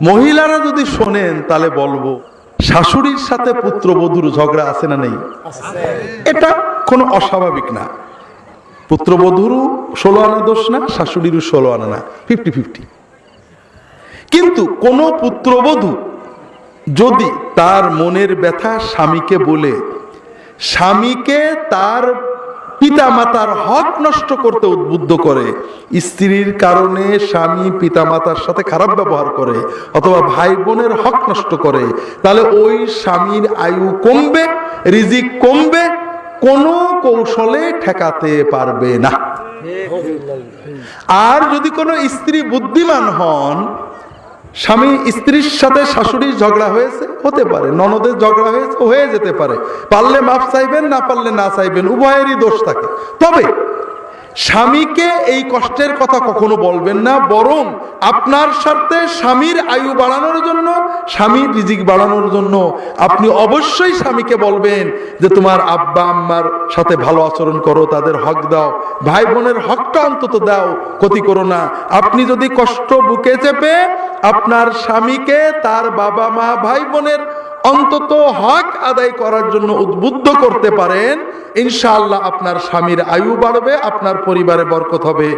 মহিলারা যদি শোনেন তাহলে বলবো শাশুড়ির সাথে পুত্রবধূর ঝগড়া আছে না নেই? এটা কোনো অস্বাভাবিক না। পুত্রবধূরও 16 আনা দোষ না, শাশুড়িরও 16 আনা না, 50-50। কিন্তু কোন পুত্রবধূ যদি তার মনের ব্যথা স্বামীকে বলে স্বামীকে তার পিতামাতার হক নষ্ট করতে উদ্বুদ্ধ করে, স্ত্রীর কারণে স্বামী পিতামাতার সাথে খারাপ ব্যবহার করে অথবা ভাই বোনের হক নষ্ট করে, তাহলে ওই স্বামীর আয়ু কমবে, রিজিক কমবে, কোনো কৌশলে ঠেকাতে পারবে না। আর যদি কোনো স্ত্রী বুদ্ধিমান হন, স্বামী স্ত্রীর সাথে শাশুড়ির ঝগড়া হয়েছে, হতে পারে, ননদের ঝগড়া হয়েছে, হয়ে যেতে পারে, পারলে মাফ চাইবেন, না পারলে না চাইবেন, উভয়েরই দোষ থাকে। তবে স্বামীকে এই কষ্টের কথা কখনো বলবেন না, বরং আপনার সাথে স্বামীর আয়ু বাড়ানোর জন্য, স্বামীর রিজিক বাড়ানোর জন্য আপনি অবশ্যই স্বামীকে বলবেন যে তোমার আব্বা আম্মার সাথে ভালো আচরণ করো, তাদের হক দাও, ভাই বোনের হকটা অন্তত দাও, ক্ষতি করো না। আপনি যদি কষ্ট বুকে চেপে আপনার স্বামীকে তার বাবা মা ভাই বোনের অন্তত হক আদায় করার জন্য উদ্বুদ্ধ করতে পারেন, ইনশাআল্লাহ আপনার স্বামীর আয়ু বাড়বে, আপনার পরিবারে বরকত হবে।